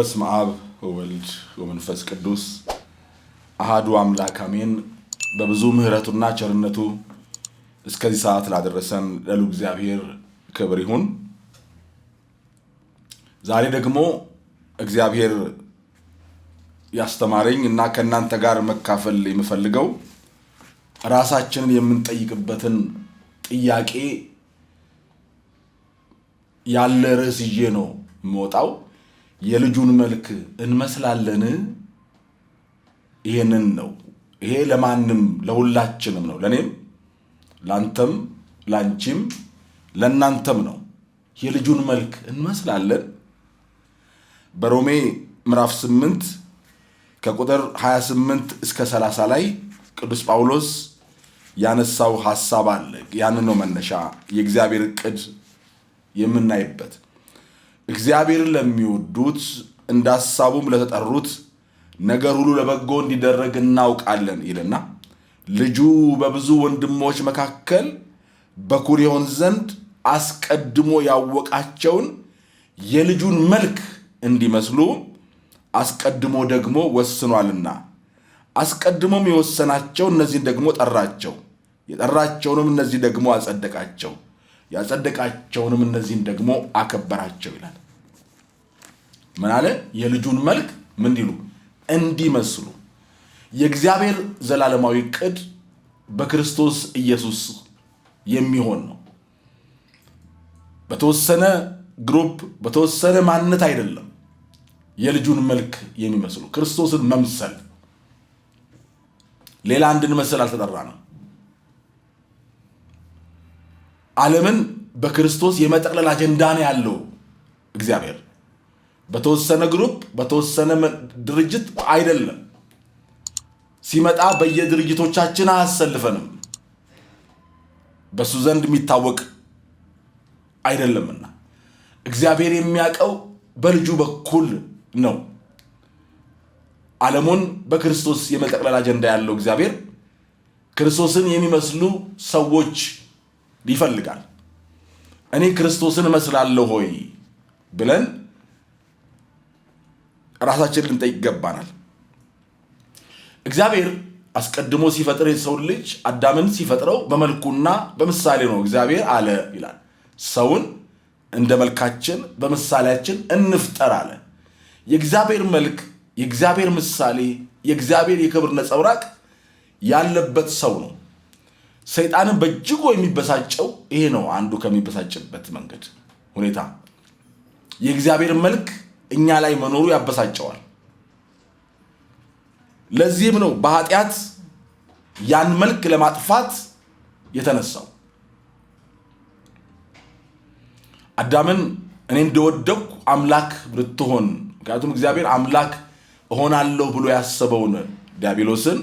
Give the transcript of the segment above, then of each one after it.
በስመ አብ ወወልድ ወመንፈስ ቅዱስ አሐዱ አምላክ አሜን። በብዙ ምህረቱና ቸርነቱ እስከዚህ ሰዓት ላደረሰን ለሉ እግዚአብሔር ክብር ይሁን። ዛሬ ደግሞ እግዚአብሔር ያስተማረኝ እና ከናንተ ጋር መካፈል የምፈልገው ራሳችንን የምንጠይቅበትን ጥያቄ ያለ ርዕስ ይዤ ነው የምወጣው። የልጁን መልክ እንመስላለን? ይሄንን ነው። ይሄ ለማንም ለሁላችንም ነው። ለኔም፣ ላንተም፣ ላንቺም፣ ለናንተም ነው። የልጁን መልክ እንመስላለን? በሮሜ ምዕራፍ 8 ከቁጥር 28 እስከ 30 ላይ ቅዱስ ጳውሎስ ያነሳው ሐሳብ አለ። ያንን ነው መነሻ የእግዚአብሔር ዕቅድ የምናይበት። እግዚአብሔርን ለሚወዱት እንደ ሐሳቡም ለተጠሩት ነገር ሁሉ ለበጎ እንዲደረግ እናውቃለን ይልና ልጁ በብዙ ወንድሞች መካከል በኩር ይሆን ዘንድ አስቀድሞ ያወቃቸውን የልጁን መልክ እንዲመስሉ አስቀድሞ ደግሞ ወስኗልና አስቀድሞም የወሰናቸው እነዚህን ደግሞ ጠራቸው፣ የጠራቸውንም እነዚህ ደግሞ አጸደቃቸው፣ ያጸደቃቸውንም እነዚህን ደግሞ አከበራቸው ይላል። ምን አለ? የልጁን መልክ ምን እንዲሉ? እንዲመስሉ። የእግዚአብሔር ዘላለማዊ ዕቅድ በክርስቶስ ኢየሱስ የሚሆን ነው። በተወሰነ ግሩፕ በተወሰነ ማንነት አይደለም። የልጁን መልክ የሚመስሉ ክርስቶስን መምሰል፣ ሌላ እንድንመስል አልተጠራንም። ዓለምን በክርስቶስ የመጠቅለል አጀንዳ ነው ያለው እግዚአብሔር። በተወሰነ ግሩፕ በተወሰነ ድርጅት አይደለም። ሲመጣ በየድርጅቶቻችን አያሰልፈንም። በሱ ዘንድ የሚታወቅ አይደለምና እግዚአብሔር የሚያውቀው በልጁ በኩል ነው። ዓለሙን በክርስቶስ የመጠቅለል አጀንዳ ያለው እግዚአብሔር ክርስቶስን የሚመስሉ ሰዎች ይፈልጋል። እኔ ክርስቶስን እመስላለሁ ሆይ ብለን ራሳችንን ልንጠይቅ ይገባናል። እግዚአብሔር አስቀድሞ ሲፈጥር የሰው ልጅ አዳምን ሲፈጥረው በመልኩና በምሳሌ ነው እግዚአብሔር አለ ይላል። ሰውን እንደ መልካችን በምሳሌያችን እንፍጠር አለ። የእግዚአብሔር መልክ፣ የእግዚአብሔር ምሳሌ፣ የእግዚአብሔር የክብር ነጸብራቅ ያለበት ሰው ነው። ሰይጣንን በእጅጉ የሚበሳጨው ይሄ ነው። አንዱ ከሚበሳጭበት መንገድ ሁኔታ የእግዚአብሔር መልክ እኛ ላይ መኖሩ ያበሳጨዋል። ለዚህም ነው በኃጢአት ያን መልክ ለማጥፋት የተነሳው። አዳምን እኔ እንደወደኩ አምላክ ብትሆን፣ ምክንያቱም እግዚአብሔር አምላክ እሆናለሁ ብሎ ያሰበውን ዲያብሎስን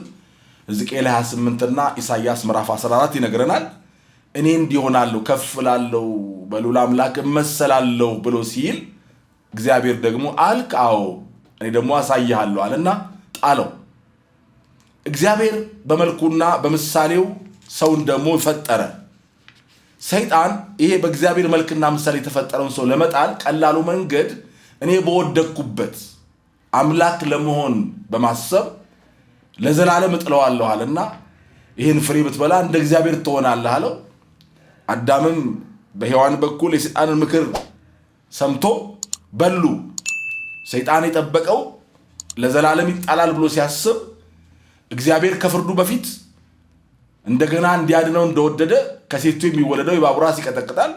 ሕዝቅኤል 28 እና ኢሳይያስ ምዕራፍ 14 ይነግረናል። እኔ እንዲሆናለሁ ከፍ ላለሁ በልዑል አምላክ እመሰላለሁ ብሎ ሲል እግዚአብሔር ደግሞ አልክ፣ አዎ እኔ ደግሞ አሳይሃለሁ አለና ጣለው። እግዚአብሔር በመልኩና በምሳሌው ሰውን ደግሞ ፈጠረ። ሰይጣን ይሄ በእግዚአብሔር መልክና ምሳሌ የተፈጠረውን ሰው ለመጣል ቀላሉ መንገድ እኔ በወደቅኩበት አምላክ ለመሆን በማሰብ ለዘላለም እጥለዋለሁ አለና ይህን ፍሬ ብትበላ እንደ እግዚአብሔር ትሆናለህ አለው። አዳምም በሔዋን በኩል የሰይጣንን ምክር ሰምቶ በሉ። ሰይጣን የጠበቀው ለዘላለም ይጣላል ብሎ ሲያስብ እግዚአብሔር ከፍርዱ በፊት እንደገና እንዲያድነው እንደወደደ ከሴቱ የሚወለደው የእባብ ራስ ይቀጠቅጣል።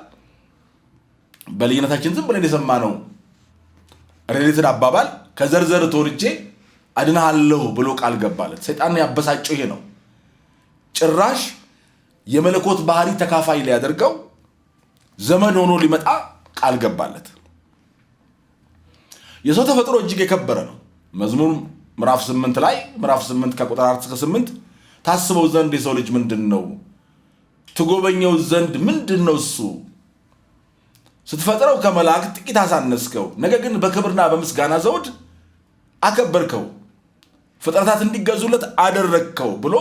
በልጅነታችን ዝም ብለን የሰማነው ሬሌትን አባባል ከዘርዘር ተወልጄ አድናለሁ ብሎ ቃል ገባለት። ሰይጣን ያበሳጨው ይሄ ነው። ጭራሽ የመለኮት ባህሪ ተካፋይ ሊያደርገው ዘመን ሆኖ ሊመጣ ቃል ገባለት። የሰው ተፈጥሮ እጅግ የከበረ ነው። መዝሙር ምዕራፍ 8 ላይ ምዕራፍ 8 ከቁጥር 4 እስከ 8 ታስበው ዘንድ የሰው ልጅ ምንድነው? ትጎበኘው ዘንድ ምንድነው እሱ? ስትፈጥረው ከመላእክት ጥቂት አሳነስከው፣ ነገር ግን በክብርና በምስጋና ዘውድ አከበርከው፣ ፍጥረታት እንዲገዙለት አደረግከው ብሎ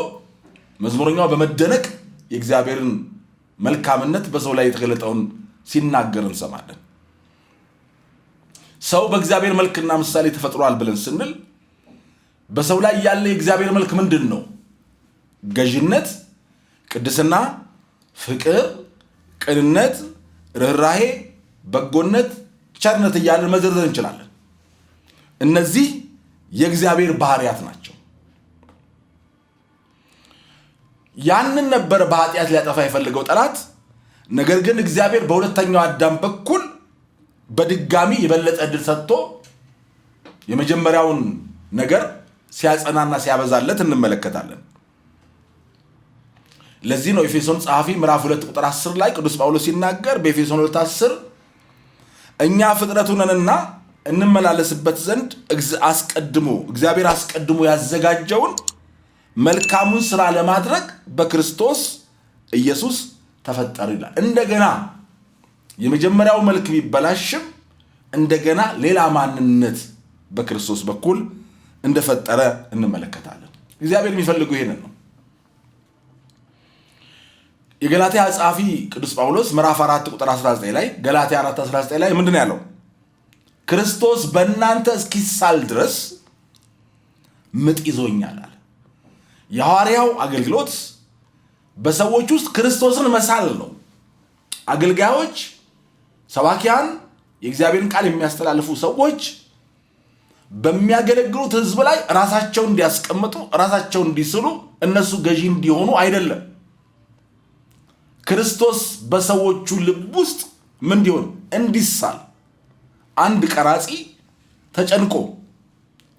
መዝሙረኛው በመደነቅ የእግዚአብሔርን መልካምነት በሰው ላይ የተገለጠውን ሲናገር እንሰማለን። ሰው በእግዚአብሔር መልክና ምሳሌ ተፈጥሯል ብለን ስንል በሰው ላይ ያለ የእግዚአብሔር መልክ ምንድነው? ገዥነት፣ ቅድስና፣ ፍቅር፣ ቅንነት፣ ርህራሄ፣ በጎነት፣ ቸርነት እያልን መዘርዘር እንችላለን። እነዚህ የእግዚአብሔር ባህሪያት ናቸው። ያንን ነበር በኃጢአት ሊያጠፋ የፈለገው ጠላት። ነገር ግን እግዚአብሔር በሁለተኛው አዳም በኩል በድጋሚ የበለጠ ዕድል ሰጥቶ የመጀመሪያውን ነገር ሲያጸናና ሲያበዛለት እንመለከታለን። ለዚህ ነው ኤፌሶን ጸሐፊ ምዕራፍ 2 ቁጥር 10 ላይ ቅዱስ ጳውሎስ ሲናገር በኤፌሶን 2:10 እኛ ፍጥረቱ ነንና እንመላለስበት ዘንድ እግዚአብሔር አስቀድሞ ያዘጋጀውን መልካሙን ሥራ ለማድረግ በክርስቶስ ኢየሱስ ተፈጠረ ይላል። እንደገና የመጀመሪያው መልክ ቢበላሽም እንደገና ሌላ ማንነት በክርስቶስ በኩል እንደፈጠረ እንመለከታለን። እግዚአብሔር የሚፈልገው ይሄንን ነው። የገላትያ ጸሐፊ ቅዱስ ጳውሎስ ምዕራፍ 4 ቁጥር 19 ላይ ገላትያ 4:19 ላይ ምንድነው ያለው? ክርስቶስ በእናንተ እስኪሳል ድረስ ምጥ ይዞኛል አለ። የሐዋርያው አገልግሎት በሰዎች ውስጥ ክርስቶስን መሳል ነው። አገልጋዮች፣ ሰባኪያን፣ የእግዚአብሔርን ቃል የሚያስተላልፉ ሰዎች በሚያገለግሉት ሕዝብ ላይ ራሳቸውን እንዲያስቀምጡ፣ ራሳቸውን እንዲስሉ፣ እነሱ ገዢ እንዲሆኑ አይደለም። ክርስቶስ በሰዎቹ ልብ ውስጥ ምን እንዲሆን እንዲሳል። አንድ ቀራጺ ተጨንቆ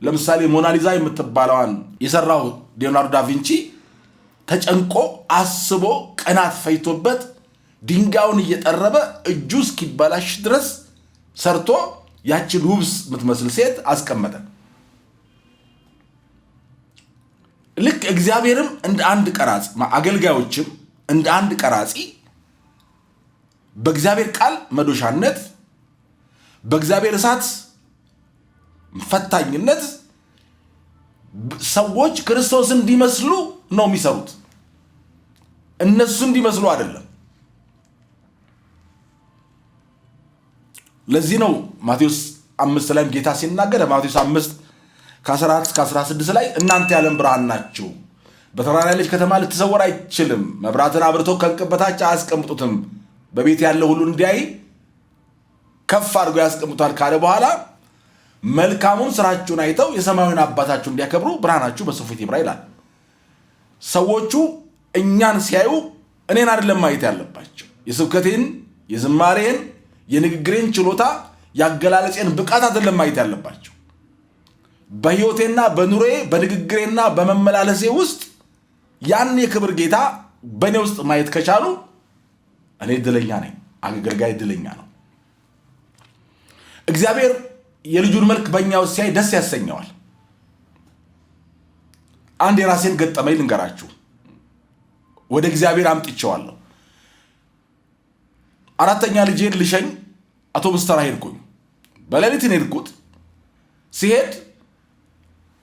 ለምሳሌ ሞናሊዛ የምትባለዋን የሰራው ሊዮናርዶ ዳቪንቺ ተጨንቆ አስቦ ቀናት ፈይቶበት ድንጋዩን እየጠረበ እጁ እስኪበላሽ ድረስ ሰርቶ ያችን ውብ የምትመስል ሴት አስቀመጠ። ልክ እግዚአብሔርም እንደ አንድ ቀራጺ፣ አገልጋዮችም እንደ አንድ ቀራጺ በእግዚአብሔር ቃል መዶሻነት፣ በእግዚአብሔር እሳት ፈታኝነት ሰዎች ክርስቶስን እንዲመስሉ ነው የሚሰሩት፣ እነሱ እንዲመስሉ አይደለም። ለዚህ ነው ማቴዎስ 5 ላይ ጌታ ሲናገር ማቴዎስ 5:14-16 ላይ እናንተ የዓለም ብርሃን ናችሁ፣ በተራራ ያለች ከተማ ልትሰወር አይችልም፣ መብራትን አብርተው ከዕንቅብ በታች አያስቀምጡትም፣ በቤት ያለው ሁሉ እንዲያይ ከፍ አድርገው ያስቀምጡታል ካለ በኋላ መልካሙን ስራችሁን አይተው የሰማያዊውን አባታችሁን እንዲያከብሩ ብርሃናችሁ በሰው ፊት ይብራ ይላል። ሰዎቹ እኛን ሲያዩ እኔን አይደለም ማየት ያለባቸው፣ የስብከቴን፣ የዝማሬን፣ የንግግሬን ችሎታ፣ ያገላለጼን ብቃት አይደለም ማየት ያለባቸው። በህይወቴና በኑሮዬ በንግግሬና በመመላለሴ ውስጥ ያን የክብር ጌታ በእኔ ውስጥ ማየት ከቻሉ እኔ እድለኛ ነኝ፣ አገልጋይ እድለኛ ነው። እግዚአብሔር የልጁን መልክ በእኛ ውስጥ ሲያይ ደስ ያሰኘዋል። አንድ የራሴን ገጠመኝ ልንገራችሁ። ወደ እግዚአብሔር አምጥቼዋለሁ። 4ኛ ልጄን ልሸኝ አውቶቡስ ተራ ሄድኩኝ። በሌሊት ነው የሄድኩት። ሲሄድ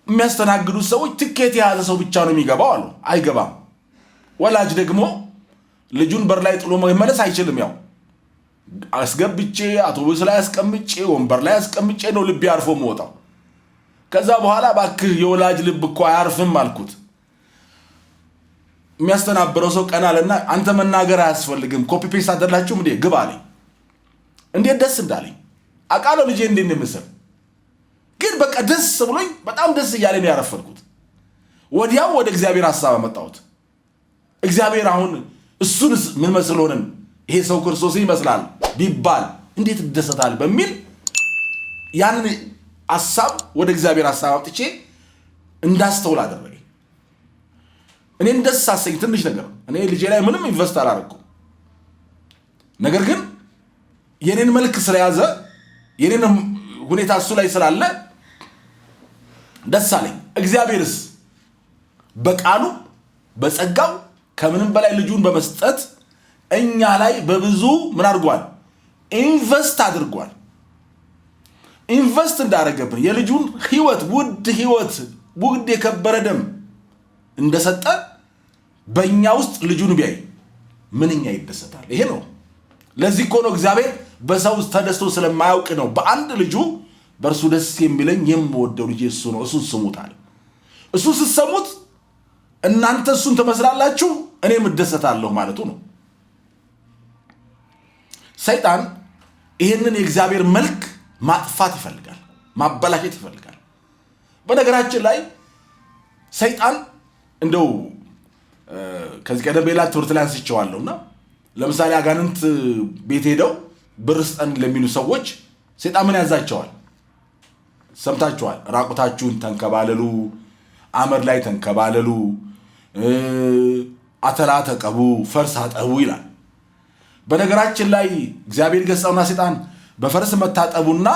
የሚያስተናግዱት ሰዎች ትኬት የያዘ ሰው ብቻ ነው የሚገባው አሉ። አይገባም። ወላጅ ደግሞ ልጁን በር ላይ ጥሎ መመለስ አይችልም። ያው አስገብቼ አውቶቡስ ላይ አስቀምጬ ወንበር ላይ አስቀምጬ ነው ልብ ያርፎ መውጣው። ከዛ በኋላ ባክህ የወላጅ ልብ እኮ አያርፍም አልኩት። የሚያስተናብረው ሰው ቀናልና አንተ መናገር አያስፈልግም፣ ኮፒ ፔስት አደረላችሁም እንዴ ግባ አለኝ። እንዴት ደስ እንዳለኝ አቃለው። ልጄ እንዴት እንደምስል ግን በቃ ደስ ብሎኝ በጣም ደስ እያለኝ ነው ያረፈልኩት። ወዲያው ወደ እግዚአብሔር ሐሳብ አመጣሁት። እግዚአብሔር አሁን እሱንስ ምን መስሎ ሆነን ይሄ ሰው ክርስቶስን ይመስላል ቢባል እንዴት ይደሰታል በሚል ያን ሐሳብ ወደ እግዚአብሔር ሐሳብ አጥቼ እንዳስተውል አደረገኝ። እኔን ደስ አሰኝ። ትንሽ ነገር እኔ ልጄ ላይ ምንም ኢንቨስት አላደረኩም። ነገር ግን የኔን መልክ ስለያዘ የኔን ሁኔታ እሱ ላይ ስላለ ደስ አለኝ። እግዚአብሔርስ በቃሉ በጸጋው ከምንም በላይ ልጁን በመስጠት እኛ ላይ በብዙ ምን አድርጓል? ኢንቨስት አድርጓል። ኢንቨስት እንዳደረገብን የልጁን ህይወት ውድ የከበረ ደም እንደሰጠ በእኛ ውስጥ ልጁን ቢያይ ምንኛ ይደሰታል። ይሄ ነው። ለዚህ እኮ ነው እግዚአብሔር በሰው ውስጥ ተደስቶ ስለማያውቅ ነው በአንድ ልጁ በእርሱ ደስ የሚለኝ የምወደው ልጄ እሱ ነው፣ እሱን ስሙት አለ። እሱ ስትሰሙት እናንተ እሱን ትመስላላችሁ፣ እኔም እደሰታለሁ ማለቱ ነው። ሰይጣን ይህንን የእግዚአብሔር መልክ ማጥፋት ይፈልጋል፣ ማበላሸት ይፈልጋል። በነገራችን ላይ ሰይጣን እንደው ከዚህ ቀደም ሌላ ትምህርት ላይ አንስቼዋለሁና ለምሳሌ አጋንንት ቤት ሄደው ብር ስጠን ለሚሉ ሰዎች ሰይጣን ምን ያዛቸዋል? ሰምታችኋል። ራቁታችሁን ተንከባለሉ፣ አመድ ላይ ተንከባለሉ፣ አተላ ተቀቡ፣ ፈርስ አጠቡ ይላል። በነገራችን ላይ እግዚአብሔር ገጻውና ሰይጣን በፈርስ መታጠቡና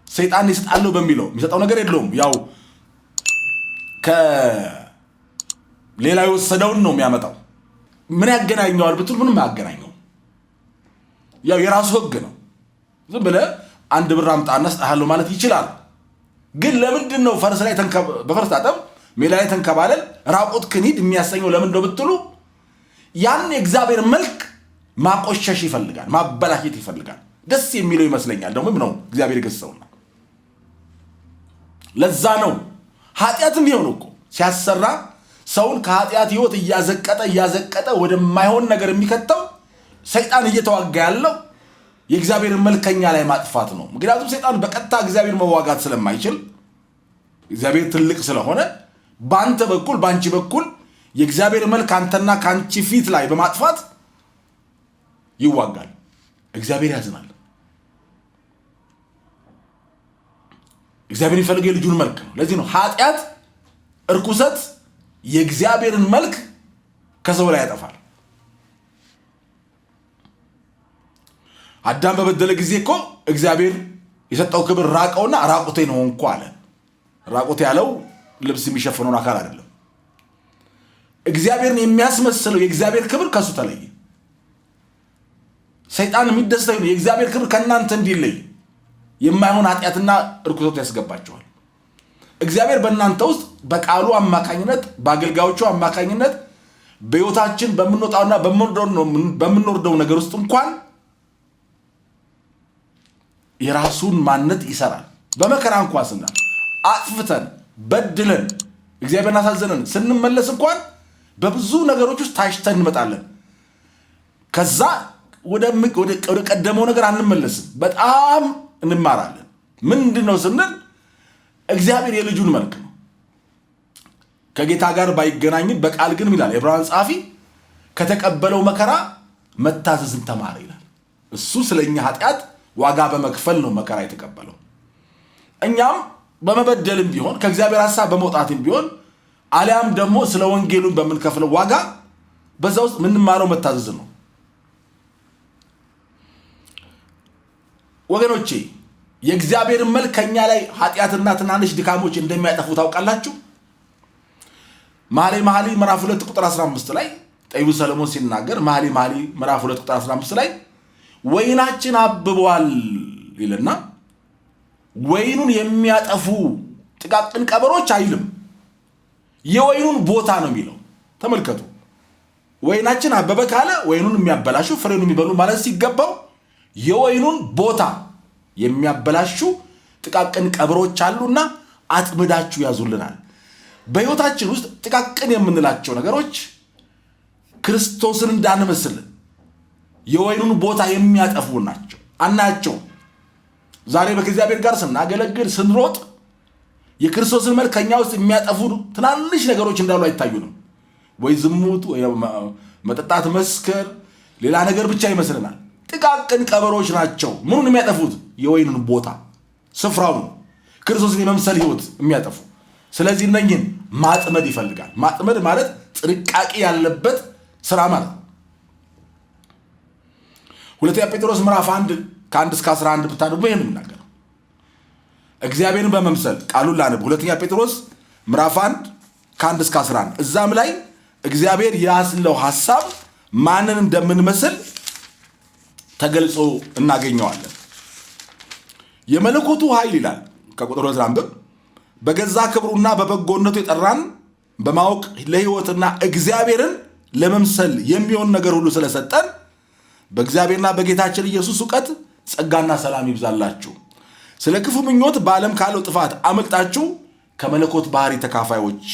ሰይጣን ይሰጣለው በሚለው የሚሰጠው ነገር የለውም። ያው ከሌላ የወሰደውን ነው የሚያመጣው። ምን ያገናኘዋል ብትሉ ምንም አያገናኘው። ያው የራሱ ህግ ነው። ዝም ብለህ አንድ ብር አምጣና ስጣሃለሁ ማለት ይችላል። ግን ለምንድን ነው ፈርስ ላይ በፈርስ ታጠብ፣ ሜዳ ላይ ተንከባለል፣ ራቁት ክንሂድ የሚያሰኘው ለምን ነው ብትሉ ያን የእግዚአብሔር መልክ ማቆሸሽ ይፈልጋል፣ ማበላሸት ይፈልጋል። ደስ የሚለው ይመስለኛል ደግሞ ነው እግዚአብሔር ገሰውና ለዛ ነው ኃጢአትም ይሄው ነው እኮ ሲያሰራ ሰውን ከኃጢአት ህይወት እያዘቀጠ ወደማይሆን ነገር የሚከተው ሰይጣን እየተዋጋ ያለው የእግዚአብሔር መልከኛ ላይ ማጥፋት ነው። ምክንያቱም ሰይጣን በቀጥታ እግዚአብሔር መዋጋት ስለማይችል እግዚአብሔር ትልቅ ስለሆነ ባንተ በኩል ባንቺ በኩል የእግዚአብሔር መልክ አንተና ካንቺ ፊት ላይ በማጥፋት ይዋጋል። እግዚአብሔር ያዝናል። እግዚአብሔር የሚፈልገው የልጁን መልክ ነው። ለዚህ ነው ኃጢአት እርኩሰት የእግዚአብሔርን መልክ ከሰው ላይ ያጠፋል። አዳም በበደለ ጊዜ እኮ እግዚአብሔር የሰጠው ክብር ራቀውና ራቁቴ ነው እንኳ አለ። ራቁቴ ያለው ልብስ የሚሸፍነውን አካል አይደለም። እግዚአብሔርን የሚያስመስለው የእግዚአብሔር ክብር ከሱ ተለየ። ሰይጣን የሚደስተው የእግዚአብሔር ክብር ከእናንተ እንዲለይ የማይሆን ኃጢአትና እርኩሰት ያስገባቸዋል። እግዚአብሔር በእናንተ ውስጥ በቃሉ አማካኝነት በአገልጋዮቹ አማካኝነት በሕይወታችን በምንወጣውና በምንወርደው ነገር ውስጥ እንኳን የራሱን ማንነት ይሰራል። በመከራ እንኳን ስናል አጥፍተን በድለን እግዚአብሔርን አሳዘነን ስንመለስ እንኳን በብዙ ነገሮች ውስጥ ታሽተን እንመጣለን። ከዛ ወደ ቀደመው ነገር አንመለስም። በጣም እንማራለን። ምንድነው ስንል እግዚአብሔር የልጁን መልክ ነው። ከጌታ ጋር ባይገናኝም በቃል ግን ይላል ዕብራውያን ጸሐፊ ከተቀበለው መከራ መታዘዝን ተማረ ይላል። እሱ ስለኛ ኃጢአት ዋጋ በመክፈል ነው መከራ የተቀበለው። እኛም በመበደልም ቢሆን ከእግዚአብሔር ሐሳብ በመውጣትም ቢሆን አሊያም ደግሞ ስለ ወንጌሉን በምንከፍለው ዋጋ በዛ ውስጥ ምንማረው መታዘዝ ነው። ወገኖቼ የእግዚአብሔር መልክ ከኛ ላይ ኃጢአትና ትናንሽ ድካሞች እንደሚያጠፉ ታውቃላችሁ። መኃልየ ምዕራፍ 2 ቁጥር 15 ላይ ጠቢቡ ሰሎሞን ሲናገር መኃልየ ምዕራፍ 2 ቁጥር 15 ላይ ወይናችን አብቧል ይልና ወይኑን የሚያጠፉ ጥቃቅን ቀበሮች አይልም፣ የወይኑን ቦታ ነው የሚለው። ተመልከቱ። ወይናችን አበበ ካለ ወይኑን የሚያበላሹ ፍሬውን የሚበሉ ማለት ሲገባው የወይኑን ቦታ የሚያበላሹ ጥቃቅን ቀበሮች አሉና አጥምዳችሁ ያዙልናል። በሕይወታችን ውስጥ ጥቃቅን የምንላቸው ነገሮች ክርስቶስን እንዳንመስል የወይኑን ቦታ የሚያጠፉ ናቸው። አናያቸው። ዛሬ በእግዚአብሔር ጋር ስናገለግል ስንሮጥ የክርስቶስን መልክ ከኛ ውስጥ የሚያጠፉ ትናንሽ ነገሮች እንዳሉ አይታዩንም። ወይ ዝሙት፣ ወይ መጠጣት፣ መስከር፣ ሌላ ነገር ብቻ ይመስልናል። ጥቃቅን ቀበሮች ናቸው። ምኑን የሚያጠፉት? የወይኑን ቦታ፣ ስፍራውን፣ ክርስቶስን የመምሰል ህይወት የሚያጠፉ። ስለዚህ እነኝን ማጥመድ ይፈልጋል። ማጥመድ ማለት ጥንቃቄ ያለበት ስራ ማለት ነው። ሁለተኛ ጴጥሮስ ምዕራፍ 1 ከ1 እስከ 11 ብታነቡ ይሄን የምናገረው እግዚአብሔርን በመምሰል ቃሉን ላነብ። ሁለተኛ ጴጥሮስ ምዕራፍ 1 ከ1 እስከ 11 እዛም ላይ እግዚአብሔር ያስለው ሐሳብ ማንን እንደምንመስል ተገልጾ እናገኘዋለን። የመለኮቱ ኃይል ይላል ከቁጥር 2 አንብብ። በገዛ ክብሩና በበጎነቱ የጠራን በማወቅ ለሕይወትና እግዚአብሔርን ለመምሰል የሚሆን ነገር ሁሉ ስለሰጠን በእግዚአብሔርና በጌታችን ኢየሱስ ዕውቀት ጸጋና ሰላም ይብዛላችሁ። ስለ ክፉ ምኞት በዓለም ካለው ጥፋት አመልጣችሁ ከመለኮት ባህሪ ተካፋዮች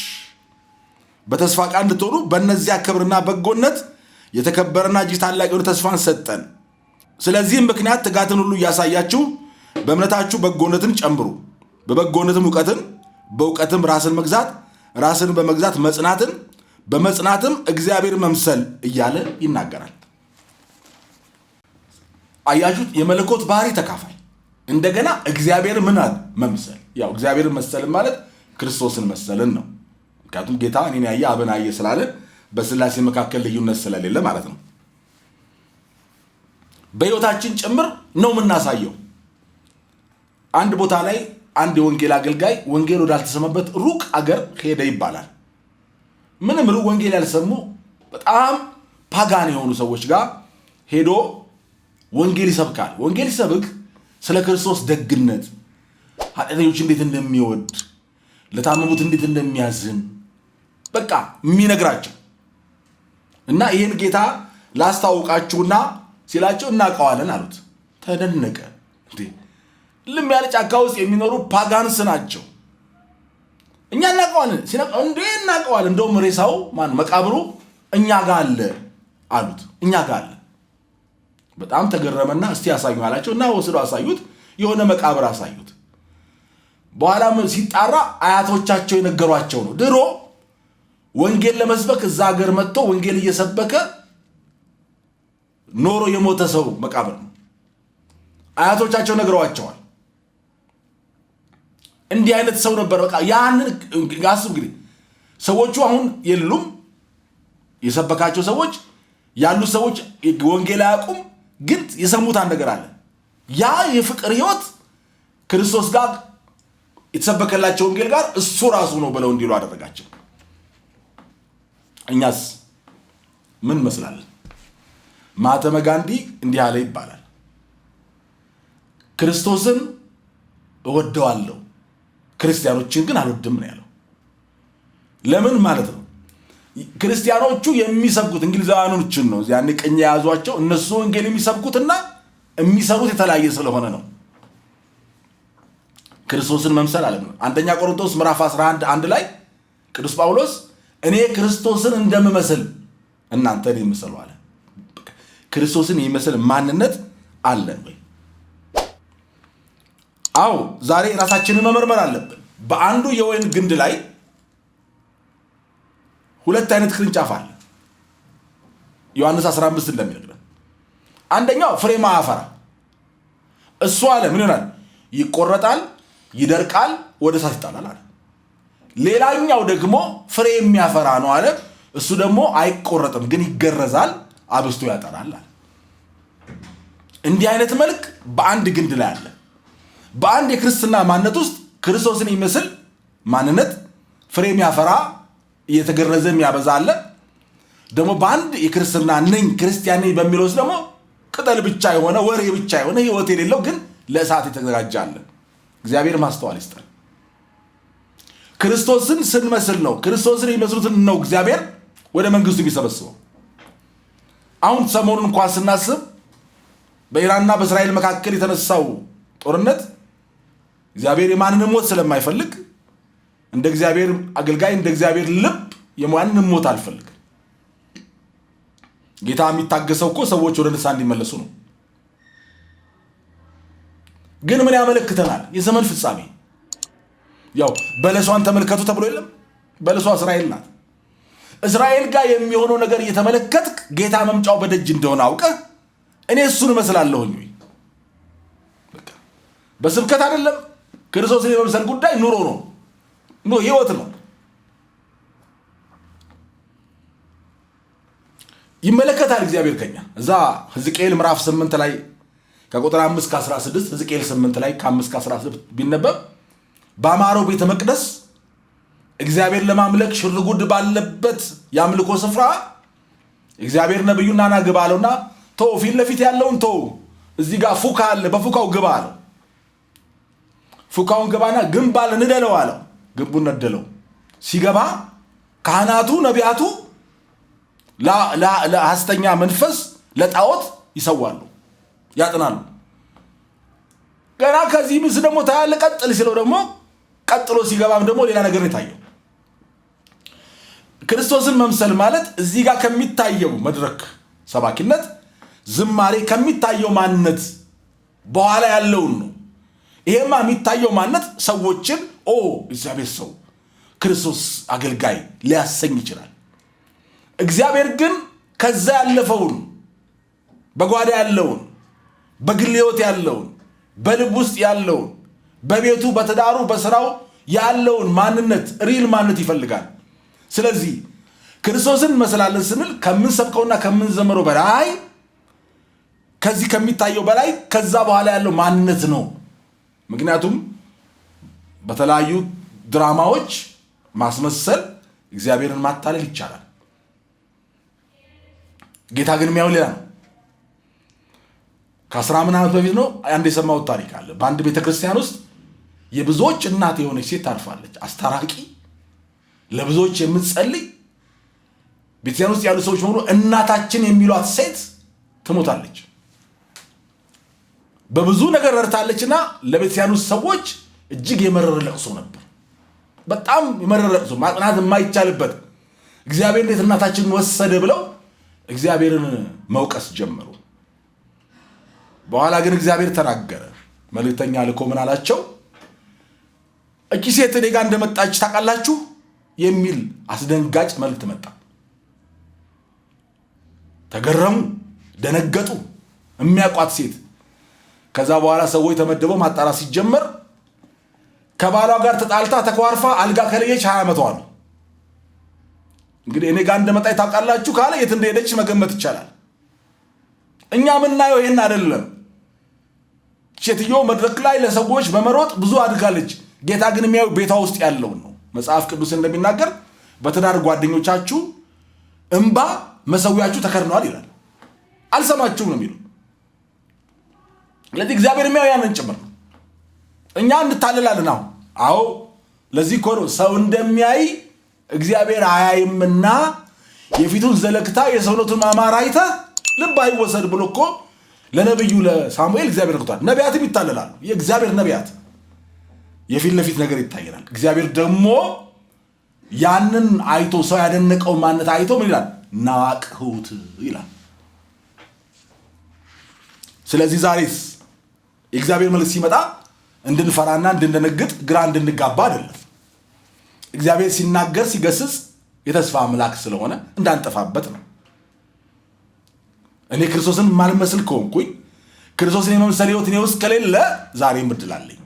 በተስፋ ቃል እንድትሆኑ በእነዚያ ክብርና በጎነት የተከበረና እጅግ ታላቅ የሆነ ተስፋን ሰጠን። ስለዚህም ምክንያት ትጋትን ሁሉ እያሳያችሁ በእምነታችሁ በጎነትን ጨምሩ፣ በበጎነትም እውቀትን፣ በእውቀትም ራስን መግዛት፣ ራስን በመግዛት መጽናትን፣ በመጽናትም እግዚአብሔር መምሰል እያለ ይናገራል። አያችሁት? የመለኮት ባህሪ ተካፋይ እንደገና እግዚአብሔር ምን መምሰል። ያው እግዚአብሔርን መሰልን ማለት ክርስቶስን መሰልን ነው። ምክንያቱም ጌታ እኔን ያየ አብን አየ ስላለ በስላሴ መካከል ልዩነት ስለሌለ ማለት ነው። በሕይወታችን ጭምር ነው የምናሳየው። አንድ ቦታ ላይ አንድ የወንጌል አገልጋይ ወንጌል ወዳልተሰማበት ሩቅ አገር ሄደ ይባላል። ምንም ሩቅ ወንጌል ያልሰሙ በጣም ፓጋን የሆኑ ሰዎች ጋር ሄዶ ወንጌል ይሰብካል። ወንጌል ሲሰብክ ስለ ክርስቶስ ደግነት፣ ኃጢአተኞች እንዴት እንደሚወድ፣ ለታመሙት እንዴት እንደሚያዝን በቃ የሚነግራቸው እና ይህን ጌታ ላስታውቃችሁና ሲላቸው እናውቀዋለን አሉት። ተደነቀ። ልም ያለ ጫካ ውስጥ የሚኖሩ ፓጋንስ ናቸው። እኛ እናውቀዋለን እንዴ? እናውቀዋለን። እንደውም ሬሳው መቃብሩ እኛ ጋር አለ አሉት። እኛ ጋር አለ። በጣም ተገረመና እስቲ ያሳዩ አላቸው እና ወስዶ አሳዩት። የሆነ መቃብር አሳዩት። በኋላም ሲጣራ አያቶቻቸው የነገሯቸው ነው። ድሮ ወንጌል ለመስበክ እዛ ሀገር መጥቶ ወንጌል እየሰበከ ኖሮ የሞተ ሰው መቃብር ነው። አያቶቻቸው ነግረዋቸዋል። እንዲህ አይነት ሰው ነበር። በቃ ያንን ጋስብ እንግዲህ ሰዎቹ አሁን የሉም። የሰበካቸው ሰዎች ያሉት ሰዎች ወንጌል አያውቁም፣ ግን የሰሙት አንድ ነገር አለ። ያ የፍቅር ህይወት ክርስቶስ ጋር የተሰበከላቸው ወንጌል ጋር እሱ ራሱ ነው ብለው እንዲሉ አደረጋቸው። እኛስ ምን መስላለን? ማህተመ ጋንዲ እንዲህ አለ ይባላል። ክርስቶስን እወደዋለሁ፣ ክርስቲያኖችን ግን አልወድም ነው ያለው። ለምን ማለት ነው? ክርስቲያኖቹ የሚሰብኩት እንግሊዛውያኖችን ነው። ያን ቀኝ የያዟቸው እነሱ ወንጌል የሚሰብኩትና የሚሰሩት የተለያየ ስለሆነ ነው። ክርስቶስን መምሰል አለ ነው። አንደኛ ቆሮንቶስ ምዕራፍ 11 ላይ ቅዱስ ጳውሎስ እኔ ክርስቶስን እንደምመስል እናንተ እኔን ምሰሉ አለ። ክርስቶስን የሚመስል ማንነት አለን ወይ? አዎ፣ ዛሬ ራሳችንን መመርመር አለብን። በአንዱ የወይን ግንድ ላይ ሁለት አይነት ቅርንጫፍ አለ። ዮሐንስ 15 እንደሚነግረን አንደኛው ፍሬ ማያፈራ እሱ አለ ምን ይሆናል? ይቆረጣል፣ ይደርቃል፣ ወደ እሳት ይጣላል አለ። ሌላኛው ደግሞ ፍሬ የሚያፈራ ነው አለ። እሱ ደግሞ አይቆረጥም፣ ግን ይገረዛል፣ አብስቶ ያጠራል አለ። እንዲህ አይነት መልክ በአንድ ግንድ ላይ አለ። በአንድ የክርስትና ማንነት ውስጥ ክርስቶስን የሚመስል ማንነት ፍሬ የሚያፈራ እየተገረዘ የሚያበዛ አለ። ደግሞ በአንድ የክርስትና ነኝ ክርስቲያን ነኝ በሚለው ውስጥ ደግሞ ቅጠል ብቻ የሆነ ወሬ ብቻ የሆነ ህይወት የሌለው ግን ለእሳት የተዘጋጀ አለ። እግዚአብሔር ማስተዋል ይስጠን። ክርስቶስን ስንመስል ነው ክርስቶስን የሚመስሉትን ነው እግዚአብሔር ወደ መንግስቱ የሚሰበስበው። አሁን ሰሞኑን እንኳን ስናስብ በኢራንና በእስራኤል መካከል የተነሳው ጦርነት እግዚአብሔር የማንንም ሞት ስለማይፈልግ እንደ እግዚአብሔር አገልጋይ እንደ እግዚአብሔር ልብ የማንንም ሞት አልፈልግም። ጌታ የሚታገሰው እኮ ሰዎች ወደ ንስሐ እንዲመለሱ ነው። ግን ምን ያመለክተናል? የዘመን ፍጻሜ። ያው በለሷን ተመልከቱ ተብሎ የለም? በለሷ እስራኤል ናት። እስራኤል ጋር የሚሆነው ነገር እየተመለከትክ ጌታ መምጫው በደጅ እንደሆነ አውቀህ እኔ እሱን እመስላለሁኝ ወይ? በቃ በስብከት አይደለም። ክርስቶስን የመምሰል ጉዳይ ኑሮ ነው፣ ህይወት ነው። ይመለከታል እግዚአብሔር ከኛ። እዛ ሕዝቅኤል ምዕራፍ 8 ላይ ከቁጥር 5-16 ሕዝቅኤል 8 ላይ ከ5-16 ቢነበብ በአማረው ቤተ መቅደስ እግዚአብሔር ለማምለክ ሽርጉድ ባለበት የአምልኮ ስፍራ እግዚአብሔር ነብዩና ና ግባ አለውና ተው፣ ፊት ለፊት ያለውን ተው፣ እዚህ ጋር ፉካ አለ፣ በፉካው ግባ አለው። ፉካውን ግባና ግንብ አለ ንደለው አለው። ግንቡን ነደለው። ሲገባ ካህናቱ ነቢያቱ ለሐሰተኛ መንፈስ ለጣዖት ይሰዋሉ፣ ያጥናሉ። ገና ከዚህ ምስ ደግሞ ታያለ ቀጥል ሲለው ደግሞ ቀጥሎ ሲገባም ደግሞ ሌላ ነገር ይታየው። ክርስቶስን መምሰል ማለት እዚህ ጋር ከሚታየው መድረክ ሰባኪነት ዝማሬ ከሚታየው ማንነት በኋላ ያለውን ነው። ይሄማ የሚታየው ማንነት ሰዎችን እግዚአብሔር ሰው ክርስቶስ አገልጋይ ሊያሰኝ ይችላል። እግዚአብሔር ግን ከዛ ያለፈውን በጓዳ ያለውን በግል ሕይወት ያለውን በልብ ውስጥ ያለውን በቤቱ በተዳሩ በስራው ያለውን ማንነት ሪል ማንነት ይፈልጋል። ስለዚህ ክርስቶስን መስላለን ስንል ከምንሰብከውና ከምንዘምረው በላይ ከዚህ ከሚታየው በላይ ከዛ በኋላ ያለው ማንነት ነው። ምክንያቱም በተለያዩ ድራማዎች ማስመሰል እግዚአብሔርን ማታለል ይቻላል። ጌታ ግን የሚያው ሌላ ነው። ከ10 ዓመት በፊት ነው አንድ የሰማሁት ታሪክ አለ። በአንድ ቤተክርስቲያን ውስጥ የብዙዎች እናት የሆነች ሴት ታርፋለች። አስታራቂ ለብዙዎች የምትጸልይ ቤተክርስቲያን ውስጥ ያሉ ሰዎች ሁሉ እናታችን የሚሏት ሴት ትሞታለች። በብዙ ነገር ረድታለችና ለቤተክርስቲያን ውስጥ ሰዎች እጅግ የመረረ ለቅሶ ነበር። በጣም የመረረ ለቅሶ ማጽናት የማይቻልበት እግዚአብሔር እንዴት እናታችንን ወሰደ ብለው እግዚአብሔርን መውቀስ ጀመሩ። በኋላ ግን እግዚአብሔር ተናገረ። መልእክተኛ ልኮ ምን አላቸው? እቺ ሴት እኔ ጋር እንደመጣች ታውቃላችሁ የሚል አስደንጋጭ መልእክት መጣ። ተገረሙ፣ ደነገጡ። የሚያውቋት ሴት። ከዛ በኋላ ሰዎች ተመደበው ማጣራት ሲጀመር ከባሏ ጋር ተጣልታ ተኳርፋ አልጋ ከለየች 20 ዓመቷ ነው። እንግዲህ እኔ ጋር እንደመጣች ታውቃላችሁ ካለ የት እንደሄደች መገመት ይቻላል። እኛ ምናየው ይሄን አይደለም። ሴትዮ መድረክ ላይ ለሰዎች በመሮጥ ብዙ አድጋለች። ጌታ ግን የሚያየው ቤቷ ውስጥ ያለውን ነው። መጽሐፍ ቅዱስ እንደሚናገር በትዳር ጓደኞቻችሁ እንባ መሰዊያችሁ ተከድነዋል ይላል። አልሰማችሁም ነው የሚለው። ለዚህ እግዚአብሔር የሚያየው ያንን ጭምር ነው። እኛ እንታለላለን። አዎ ለዚህ እኮ ነው ሰው እንደሚያይ እግዚአብሔር አያይምና የፊቱን ዘለግታ የሰውነቱን ማማር አይተህ ልብ አይወሰድ ብሎ እኮ ለነብዩ ለሳሙኤል እግዚአብሔር ልኮታል። ነቢያትም ይታለላሉ። የእግዚአብሔር ነቢያት የፊት ለፊት ነገር ይታየናል። እግዚአብሔር ደግሞ ያንን አይቶ ሰው ያደነቀው ማንነት አይቶ ምን ይላል? ናቅሁት ይላል። ስለዚህ ዛሬስ የእግዚአብሔር መልእክት ሲመጣ እንድንፈራና እንድንደነግጥ ግራ እንድንጋባ አይደለም። እግዚአብሔር ሲናገር ሲገስጽ የተስፋ አምላክ ስለሆነ እንዳንጠፋበት ነው። እኔ ክርስቶስን ማልመስል ከሆንኩኝ ክርስቶስን የመምሰል ሕይወት እኔ ውስጥ ከሌለ ዛሬም እድል አለኝ።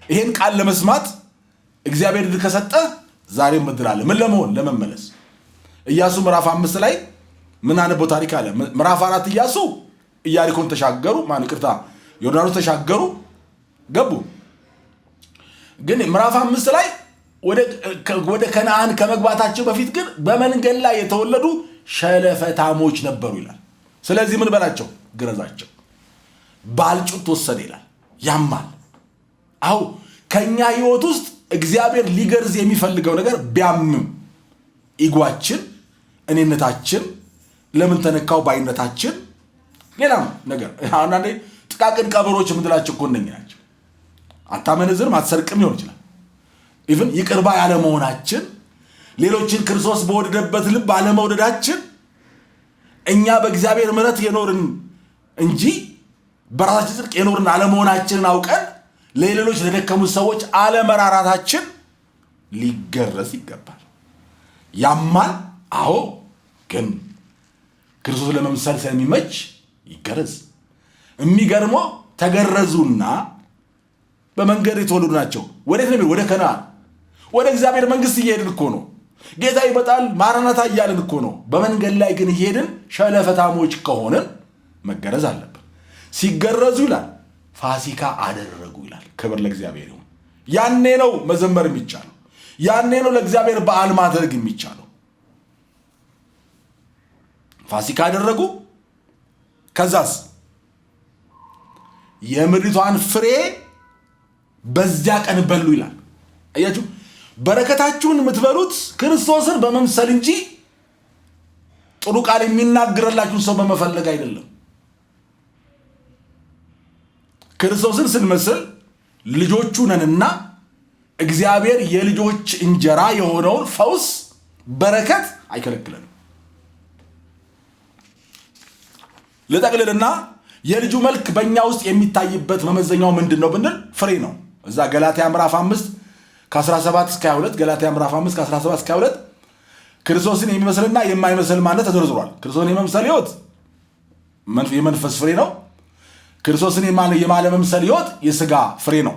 ይሄን ቃል ለመስማት እግዚአብሔር እድል ከሰጠ ዛሬም እድል አለ። ምን ለመሆን? ለመመለስ። ኢያሱ ምዕራፍ 5 ላይ ምን አነበው ታሪክ አለ። ምዕራፍ 4 ኢያሱ ኢያሪኮን ተሻገሩ፣ ዮርዳኖስ ተሻገሩ፣ ገቡ። ግን ምዕራፍ 5 ላይ ወደ ከነዓን ከመግባታቸው በፊት ግን በመንገድ ላይ የተወለዱ ሸለፈታሞች ነበሩ ይላል። ስለዚህ ምን በላቸው? ግረዛቸው። ባልጩት ተወሰደ ይላል። ያማል። አው ከኛ ህይወት ውስጥ እግዚአብሔር ሊገርዝ የሚፈልገው ነገር ቢያምም ኢጓችን፣ እኔነታችን፣ ለምን ተነካው ባይነታችን፣ ሌላም ነገር አንዳንዴ ጥቃቅን ቀበሮች የምንላቸው እኮ እነኚህ ናቸው። አታመነዝርም፣ አትሰርቅም ሊሆን ይችላል። ኢቭን ይቅርባ ያለ መሆናችን፣ ሌሎችን ክርስቶስ በወደደበት ልብ አለመውደዳችን፣ እኛ በእግዚአብሔር ምሕረት የኖርን እንጂ በራሳችን ጽድቅ የኖርን አለመሆናችንን አውቀን ለሌሎች ለደከሙት ሰዎች አለመራራታችን ሊገረዝ ይገባል። ያማል። አዎ፣ ግን ክርስቶስ ለመምሰል ስለሚመች ይገረዝ። የሚገርመው ተገረዙና በመንገድ የተወለዱ ናቸው። ወዴት ነው? ወደ ከነዓን፣ ወደ እግዚአብሔር መንግስት እየሄድን እኮ ነው። ጌታ ይመጣል ማራናታ እያልን እኮ ነው። በመንገድ ላይ ግን እየሄድን ሸለፈታሞች ከሆንን መገረዝ አለብን። ሲገረዙ ይላል ፋሲካ አደረጉ ይላል። ክብር ለእግዚአብሔር ይሁን። ያኔ ነው መዘመር የሚቻለው። ያኔ ነው ለእግዚአብሔር በዓል ማድረግ የሚቻለው። ፋሲካ አደረጉ። ከዛስ የምድሪቷን ፍሬ በዚያ ቀን በሉ ይላል። አያችሁ፣ በረከታችሁን የምትበሉት ክርስቶስን በመምሰል እንጂ ጥሩ ቃል የሚናገርላችሁን ሰው በመፈለግ አይደለም። ክርስቶስን ስንመስል ልጆቹ ነንና እግዚአብሔር የልጆች እንጀራ የሆነውን ፈውስ በረከት አይከለክለንም። ለጠቅልልና የልጁ መልክ በእኛ ውስጥ የሚታይበት መመዘኛው ምንድነው ብንል ፍሬ ነው። እዛ ገላትያ ምዕራፍ 5 ከ17 እስከ 22 ገላትያ ምዕራፍ 5 ከ17 እስከ 22 ክርስቶስን የሚመስልና የማይመስል ማለት ተዘርዝሯል። ክርስቶስን የመምሰል ህይወት የመንፈስ ፍሬ ነው። ክርስቶስን የማለመምሰል ህይወት የሥጋ ፍሬ ነው።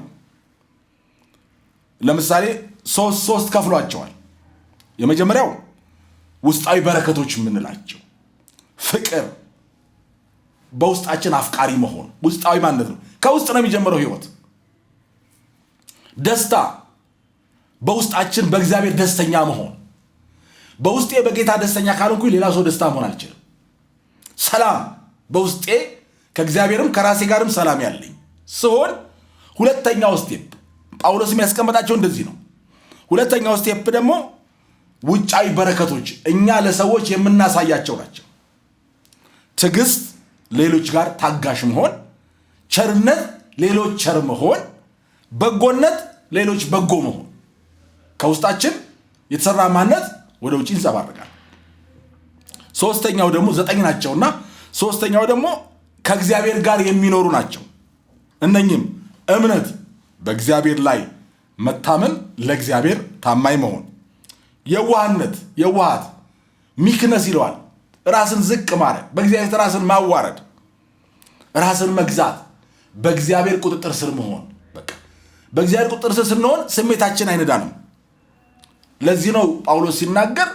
ለምሳሌ ሶስት ከፍሏቸዋል። የመጀመሪያው ውስጣዊ በረከቶች የምንላቸው ፍቅር፣ በውስጣችን አፍቃሪ መሆን ውስጣዊ ማንነት ነው። ከውስጥ ነው የሚጀምረው ህይወት። ደስታ፣ በውስጣችን በእግዚአብሔር ደስተኛ መሆን። በውስጤ በጌታ ደስተኛ ካልሆንኩኝ ሌላ ሰው ደስታ መሆን አልችልም። ሰላም፣ በውስጤ ከእግዚአብሔርም ከራሴ ጋርም ሰላም ያለኝ ሲሆን ሁለተኛው ስቴፕ ጳውሎስ የሚያስቀምጣቸው እንደዚህ ነው። ሁለተኛው ስቴፕ ደግሞ ውጫዊ በረከቶች እኛ ለሰዎች የምናሳያቸው ናቸው። ትዕግስት፣ ሌሎች ጋር ታጋሽ መሆን፣ ቸርነት፣ ሌሎች ቸር መሆን፣ በጎነት፣ ሌሎች በጎ መሆን። ከውስጣችን የተሰራ ማንነት ወደ ውጭ ይንጸባረቃል። ሶስተኛው ደግሞ 9 ናቸውና ሶስተኛው ደግሞ ከእግዚአብሔር ጋር የሚኖሩ ናቸው። እነኚህም እምነት፣ በእግዚአብሔር ላይ መታመን፣ ለእግዚአብሔር ታማኝ መሆን፣ የዋሃት ሚክነስ ይለዋል። ራስን ዝቅ ማድረግ፣ በእግዚአብሔር ራስን ማዋረድ፣ ራስን መግዛት፣ በእግዚአብሔር ቁጥጥር ስር መሆን። በቃ በእግዚአብሔር ቁጥጥር ስር ስንሆን ስሜታችን አይነዳንም። ለዚህ ነው ጳውሎስ ሲናገር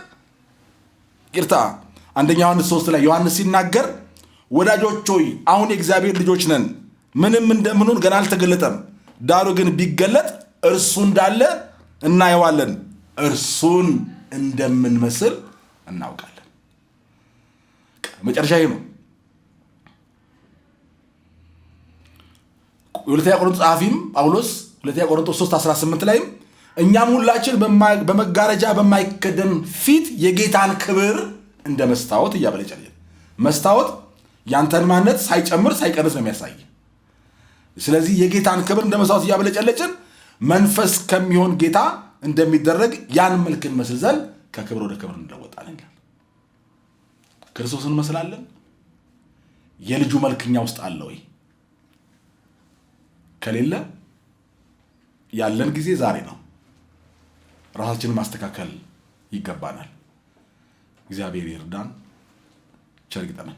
አንደኛ ዮሐንስ 3 ላይ ዮሐንስ ሲናገር ወዳጆች ሆይ አሁን የእግዚአብሔር ልጆች ነን፣ ምንም እንደምንሆን ገና አልተገለጠም፣ ዳሩ ግን ቢገለጥ እርሱ እንዳለ እናየዋለን፣ እርሱን እንደምንመስል እናውቃለን። መጨረሻ ይሄ ነው። ሁለተኛ ቆሮንቶስ ጸሐፊም ጳውሎስ ሁለተኛ ቆሮንቶስ 3:18 ላይም እኛም ሁላችን በመጋረጃ በማይከደን ፊት የጌታን ክብር እንደ መስታወት እያበለጨልን። መስታወት ያንተን ማንነት ሳይጨምር ሳይቀንስ ነው የሚያሳይ። ስለዚህ የጌታን ክብር እንደ መስታወት እያበለጨለጭን መንፈስ ከሚሆን ጌታ እንደሚደረግ ያን መልክ እንመስል ዘንድ ከክብር ወደ ክብር እንለወጣለን። ክርስቶስን እንመስላለን። የልጁ መልክኛ ውስጥ አለ ወይ? ከሌለ ያለን ጊዜ ዛሬ ነው። ራሳችንን ማስተካከል ይገባናል። እግዚአብሔር ይርዳን። ቸር ይግጠመን።